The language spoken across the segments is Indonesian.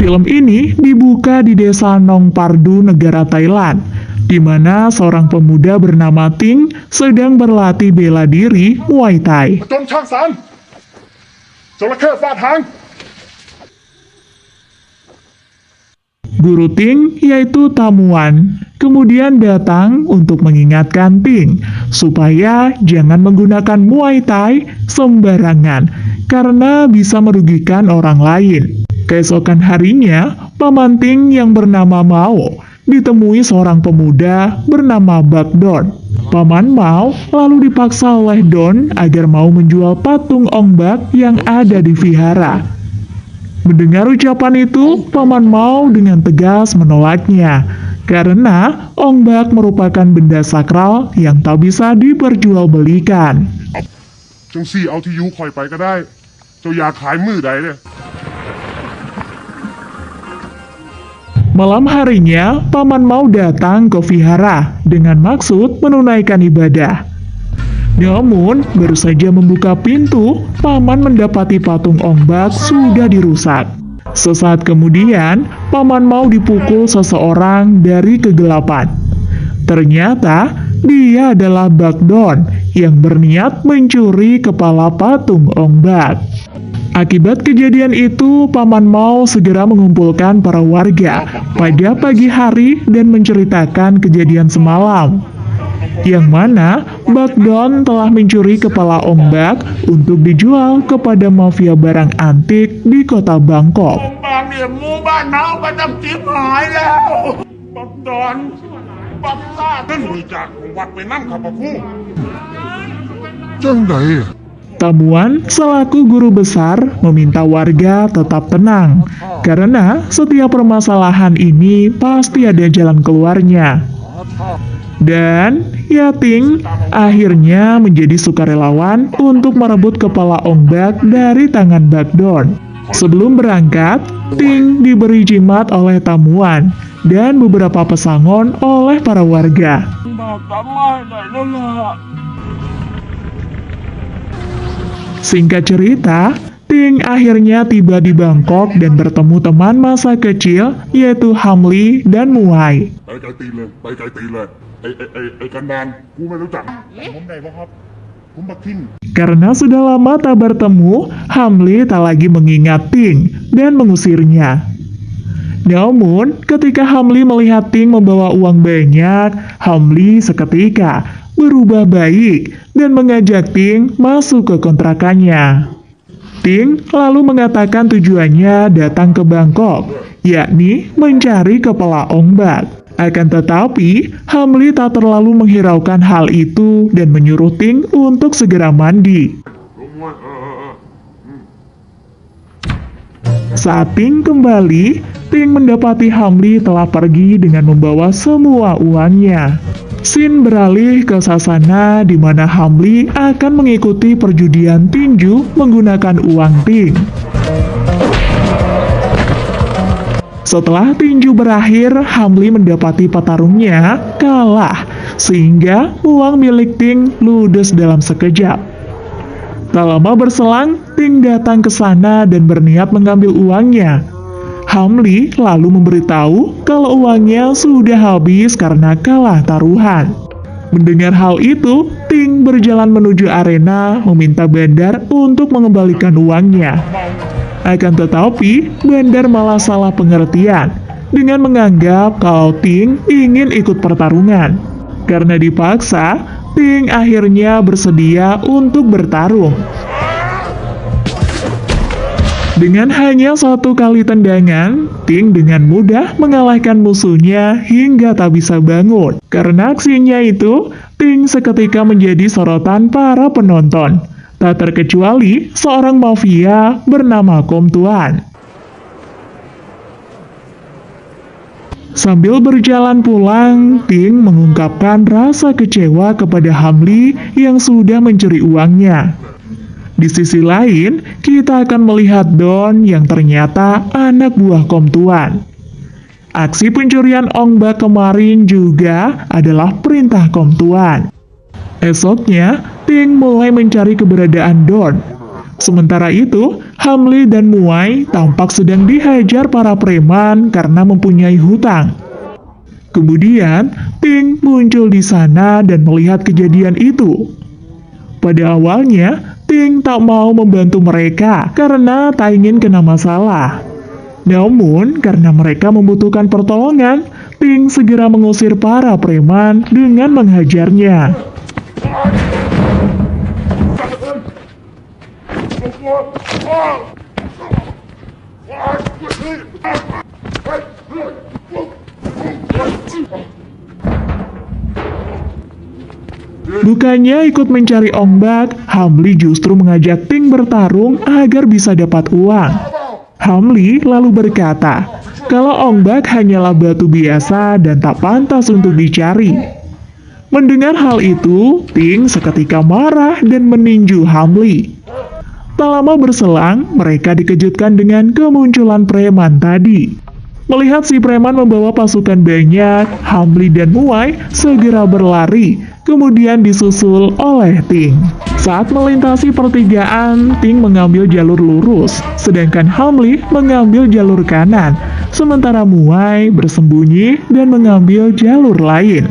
Film ini dibuka di desa Nong Pardu, negara Thailand, di mana seorang pemuda bernama Ting sedang berlatih bela diri Muay Thai. จงช่างสารจระเข้ฟาดหาง Guru Ting, yaitu Tamuan, kemudian datang untuk mengingatkan Ting supaya jangan menggunakan Muay Thai sembarangan karena bisa merugikan orang lain. Keesokan harinya, Paman Ting yang bernama Mao ditemui seorang pemuda bernama Bak Don. Paman Mao lalu dipaksa oleh Don agar mau menjual patung Ong Bak yang ada di vihara. Mendengar ucapan itu, Paman Mao dengan tegas menolaknya, karena Ong Bak merupakan benda sakral yang tak bisa diperjualbelikan. จังสี่เอาที่ยูคอยไปก็ได้เจ้าอยากขายมือใดเนี่ย Malam harinya, Paman Mao datang ke vihara dengan maksud menunaikan ibadah. Namun, baru saja membuka pintu, Paman mendapati patung Ong Bak sudah dirusak. Sesaat kemudian, Paman Mao dipukul seseorang dari kegelapan. Ternyata, dia adalah Bak Don yang berniat mencuri kepala patung Ong Bak. Akibat kejadian itu, Paman Mao segera mengumpulkan para warga pada pagi hari dan menceritakan kejadian semalam, yang mana Bak Don telah mencuri kepala Ong Bak untuk dijual kepada mafia barang antik di kota Bangkok. บางเนี่ยหมู่บ้านเฮาก็ต้องจิบหายแล้วบักดอนบักซ่าขึ้นบริจาคของวัดไปนั่งขับพระคู่จังได Tamuan selaku guru besar meminta warga tetap tenang, karena setiap permasalahan ini pasti ada jalan keluarnya. Dan Yating akhirnya menjadi sukarelawan untuk merebut kepala Ong Bak dari tangan Bak Don. Sebelum berangkat, Ting diberi jimat oleh Tamuan dan beberapa pesangon oleh para warga. Singkat cerita, Ting akhirnya tiba di Bangkok dan bertemu teman masa kecil yaitu Hamli dan Muai. ไปไกลตีนเลยไปไกลตีนเลยไอ้กันดานกูไม่รู้จักผมได้ปะครับผมบักทิน Karena sudah lama tak bertemu, Hamli tak lagi mengingat Ting dan mengusirnya. Namun, ketika Hamli melihat Ting membawa uang banyak, Hamli seketika berubah baik dan mengajak Ting masuk ke kontrakannya. Ting lalu mengatakan tujuannya datang ke Bangkok, yakni mencari kepala Ong Bak. Akan tetapi, Hamli tak terlalu menghiraukan hal itu dan menyuruh Ting untuk segera mandi. Saat Ting kembali, Ting mendapati Hamli telah pergi dengan membawa semua uangnya. Scene beralih ke sasana di mana Hamli akan mengikuti perjudian tinju menggunakan uang Ting. Setelah tinju berakhir, Hamli mendapati petarungnya kalah, sehingga uang milik Ting ludes dalam sekejap. Tak lama berselang, Ting datang ke sana dan berniat mengambil uangnya. Hamli lalu memberitahu kalau uangnya sudah habis karena kalah taruhan. Mendengar hal itu, Ting berjalan menuju arena meminta Bandar untuk mengembalikan uangnya. Akan tetapi, Bandar malah salah pengertian dengan menganggap kalau Ting ingin ikut pertarungan. Karena dipaksa, Ting akhirnya bersedia untuk bertarung. Dengan hanya satu kali tendangan, Ting dengan mudah mengalahkan musuhnya hingga tak bisa bangun. Karena aksinya itu, Ting seketika menjadi sorotan para penonton. Tak terkecuali seorang mafia bernama Kom Tuan. Sambil berjalan pulang, Ting mengungkapkan rasa kecewa kepada Hamli yang sudah mencuri uangnya. Di sisi lain, kita akan melihat Don yang ternyata anak buah Kom Tuan. Aksi pencurian Ong Bak kemarin juga adalah perintah Kom Tuan. Esoknya, Ting mulai mencari keberadaan Don. Sementara itu, Hamli dan Muai tampak sedang dihajar para preman karena mempunyai hutang. Kemudian, Ting muncul di sana dan melihat kejadian itu. Pada awalnya, Ting tak mau membantu mereka karena tak ingin kena masalah. Namun, karena mereka membutuhkan pertolongan, Ting segera mengusir para preman dengan menghajarnya. Bukannya ikut mencari ombak, Hamli justru mengajak Ting bertarung agar bisa dapat uang. Hamli lalu berkata, kalau ombak hanyalah batu biasa dan tak pantas untuk dicari. Mendengar hal itu, Ting seketika marah dan meninju Hamli. Tak lama berselang, mereka dikejutkan dengan kemunculan preman tadi. Melihat si preman membawa pasukan banyak, Hamli dan Muai segera berlari, kemudian disusul oleh Ting. Saat melintasi pertigaan, Ting mengambil jalur lurus, sedangkan Hamli mengambil jalur kanan, sementara Muai bersembunyi dan mengambil jalur lain.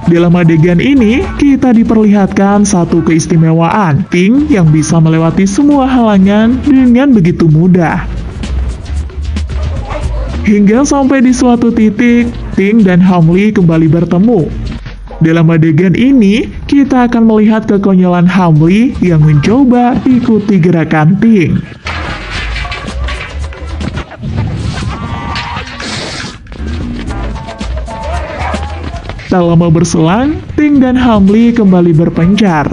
Dalam adegan ini, kita diperlihatkan satu keistimewaan Ting yang bisa melewati semua halangan dengan begitu mudah. Hingga sampai di suatu titik, Ting dan Hamli kembali bertemu. Dalam adegan ini, kita akan melihat kekonyolan Hamli yang mencoba ikuti gerakan Ting. Tak lama berselang, Ting dan Hamli kembali berpencar.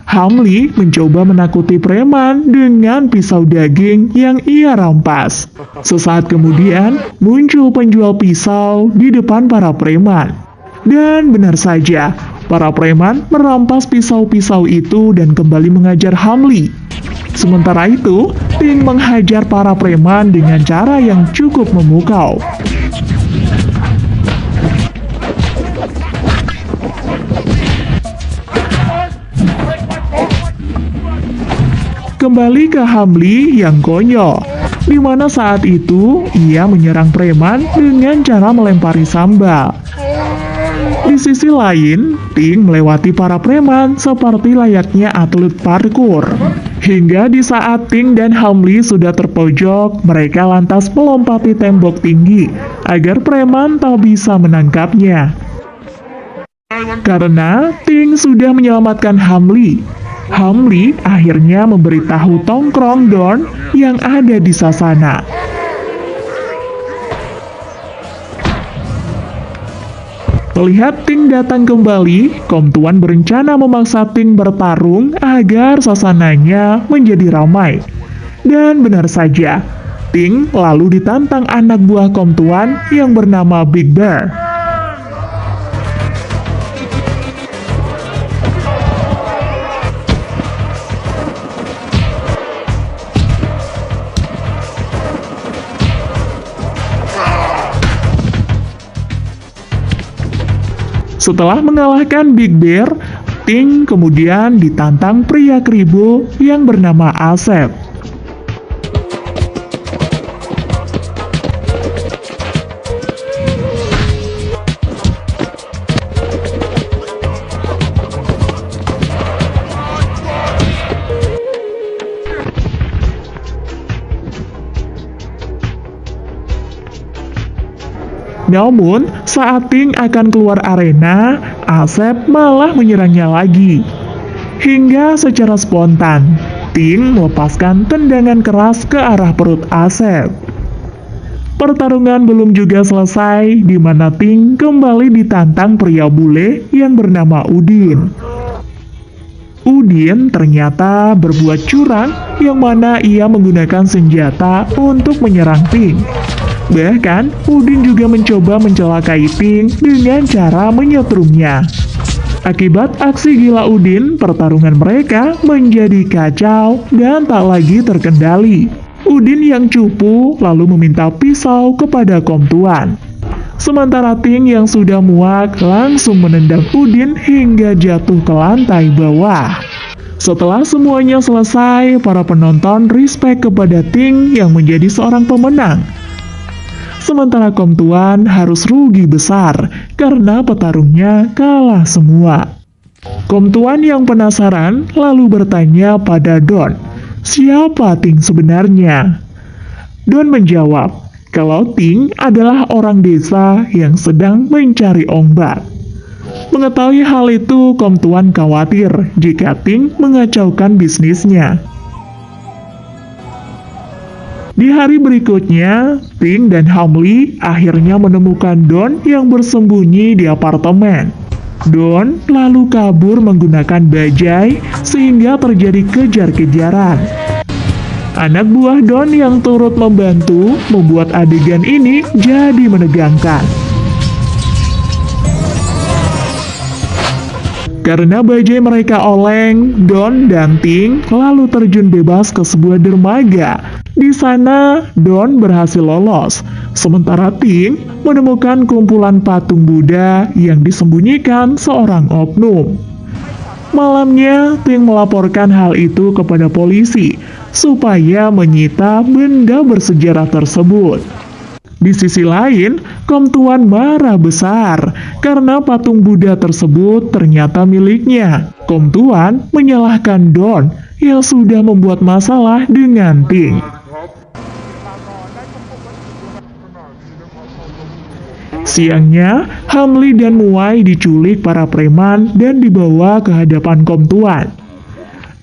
Hamli mencoba menakuti preman dengan pisau daging yang ia rampas. Sesaat kemudian, muncul penjual pisau di depan para preman. Dan benar saja, para preman merampas pisau-pisau itu dan kembali mengajar Hamli. Sementara itu, Ting menghajar para preman dengan cara yang cukup memukau. Kembali ke Hamli yang konyol, di mana saat itu ia menyerang preman dengan cara melempari sambal. Di sisi lain, Ting melewati para preman seperti layaknya atlet parkur. Hingga di saat Ting dan Hamli sudah terpojok, mereka lantas melompati tembok tinggi agar preman tak bisa menangkapnya. Karena Ting sudah menyelamatkan Hamli, Hamli akhirnya memberitahu tongkrong Dorn yang ada di Sasana. Melihat Ting datang kembali, Kom Tuan berencana memaksa Ting bertarung agar sasananya menjadi ramai. Dan benar saja, Ting lalu ditantang anak buah Kom Tuan yang bernama Big Bear. Setelah mengalahkan Big Bear, Ting kemudian ditantang pria kribo yang bernama Asep. Namun, saat Ting akan keluar arena, Asep malah menyerangnya lagi. Hingga secara spontan, Ting melepaskan tendangan keras ke arah perut Asep. Pertarungan belum juga selesai, di mana Ting kembali ditantang pria bule yang bernama Udin. Udin ternyata berbuat curang, yang mana ia menggunakan senjata untuk menyerang Ting. Bahkan, Udin juga mencoba mencelakai Ting dengan cara menyetrumnya. Akibat aksi gila Udin, pertarungan mereka menjadi kacau dan tak lagi terkendali. Udin yang cupu lalu meminta pisau kepada Kom Tuan. Sementara Ting yang sudah muak langsung menendang Udin hingga jatuh ke lantai bawah. Setelah semuanya selesai, para penonton respect kepada Ting yang menjadi seorang pemenang. Sementara Kom Tuan harus rugi besar karena petarungnya kalah semua. Kom Tuan yang penasaran lalu bertanya pada Don, siapa Ting sebenarnya? Don menjawab, kalau Ting adalah orang desa yang sedang mencari ombak. Mengetahui hal itu, Kom Tuan khawatir jika Ting mengacaukan bisnisnya. Di hari berikutnya, Ting dan Hamli akhirnya menemukan Don yang bersembunyi di apartemen. Don lalu kabur menggunakan bajai sehingga terjadi kejar-kejaran. Anak buah Don yang turut membantu membuat adegan ini jadi menegangkan. Karena bajai mereka oleng, Don dan Ting lalu terjun bebas ke sebuah dermaga. Di sana, Don berhasil lolos, sementara Ting menemukan kumpulan patung Buddha yang disembunyikan seorang oknum. Malamnya, Ting melaporkan hal itu kepada polisi supaya menyita benda bersejarah tersebut. Di sisi lain, Kom Tuan marah besar karena patung Buddha tersebut ternyata miliknya. Kom Tuan menyalahkan Don yang sudah membuat masalah dengan Ting. Siangnya, Hamli dan Muai diculik para preman dan dibawa ke hadapan Kom Tuan.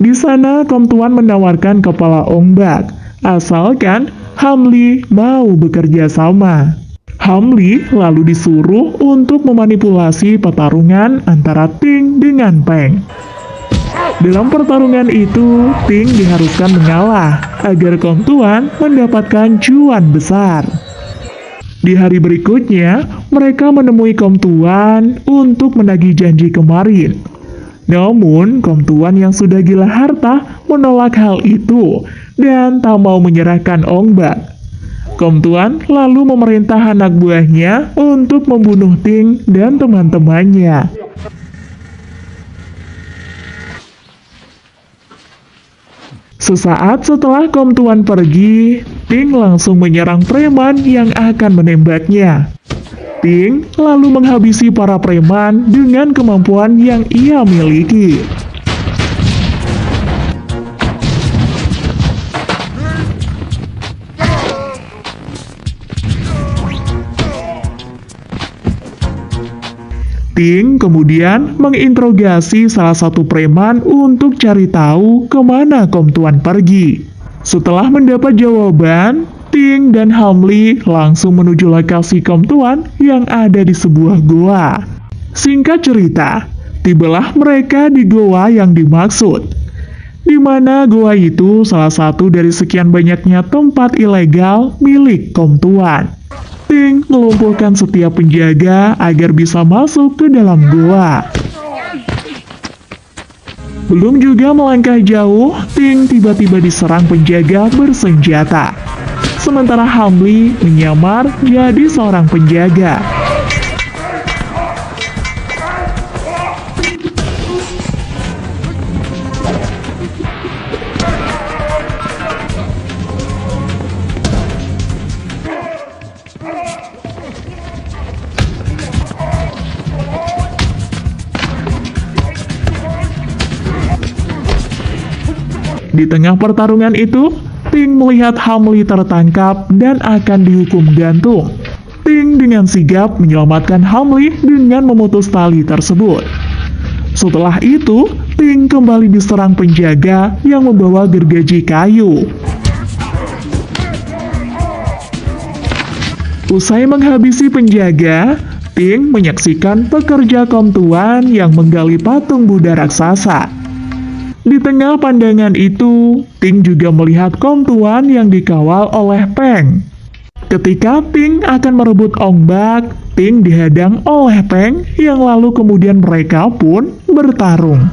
Di sana, Kom Tuan menawarkan kepala ombak, asalkan Hamli mau bekerja sama. Hamli lalu disuruh untuk memanipulasi pertarungan antara Ting dengan Peng. Dalam pertarungan itu, Ting diharuskan mengalah agar Kom Tuan mendapatkan cuan besar. Di hari berikutnya, mereka menemui Kom Tuan untuk menagih janji kemarin. Namun, Kom Tuan yang sudah gila harta menolak hal itu dan tak mau menyerahkan ombak. Kom Tuan lalu memerintah anak buahnya untuk membunuh Ting dan teman-temannya. Sesaat setelah Kom Tuan pergi, Ting langsung menyerang preman yang akan menembaknya. Ting lalu menghabisi para preman dengan kemampuan yang ia miliki. Ting kemudian menginterogasi salah satu preman untuk cari tahu kemana Kom Tuan pergi. Setelah mendapat jawaban, Ting dan Hamli langsung menuju lokasi Kom Tuan yang ada di sebuah goa. Singkat cerita, tibalah mereka di goa yang dimaksud, di mana goa itu salah satu dari sekian banyaknya tempat ilegal milik Kom Tuan. Ting melumpuhkan setiap penjaga agar bisa masuk ke dalam goa. Belum juga melangkah jauh, Ting tiba-tiba diserang penjaga bersenjata. Sementara Hamli menyamar jadi seorang penjaga. Di tengah pertarungan itu, Ting melihat Hamli tertangkap dan akan dihukum gantung. Ting dengan sigap menyelamatkan Hamli dengan memutus tali tersebut. Setelah itu, Ting kembali diserang penjaga yang membawa gergaji kayu. Usai menghabisi penjaga, Ting menyaksikan pekerja Kom Tuan yang menggali patung Buddha raksasa. Di tengah pandangan itu, Ting juga melihat Kom Tuan yang dikawal oleh Peng. Ketika Ting akan merebut ombak, Ting dihadang oleh Peng yang lalu kemudian mereka pun bertarung.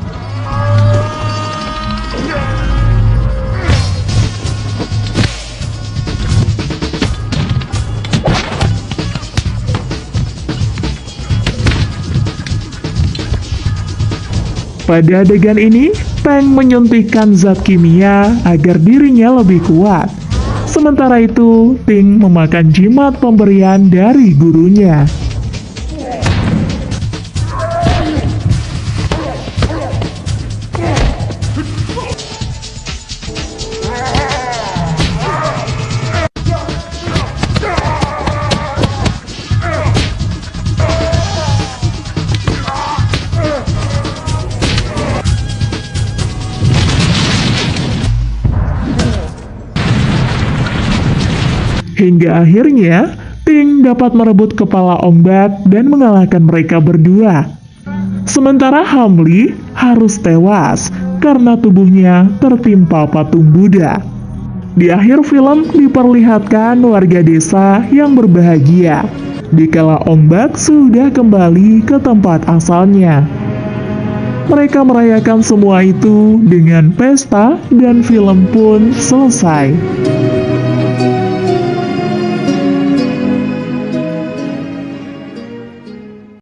Pada adegan ini, Tang menyuntikkan zat kimia agar dirinya lebih kuat. Sementara itu, Ting memakan jimat pemberian dari gurunya. Hingga akhirnya, Ting dapat merebut kepala ombak dan mengalahkan mereka berdua. Sementara Hamli harus tewas karena tubuhnya tertimpa patung Buddha. Di akhir film diperlihatkan warga desa yang berbahagia dikala ombak sudah kembali ke tempat asalnya. Mereka merayakan semua itu dengan pesta dan film pun selesai.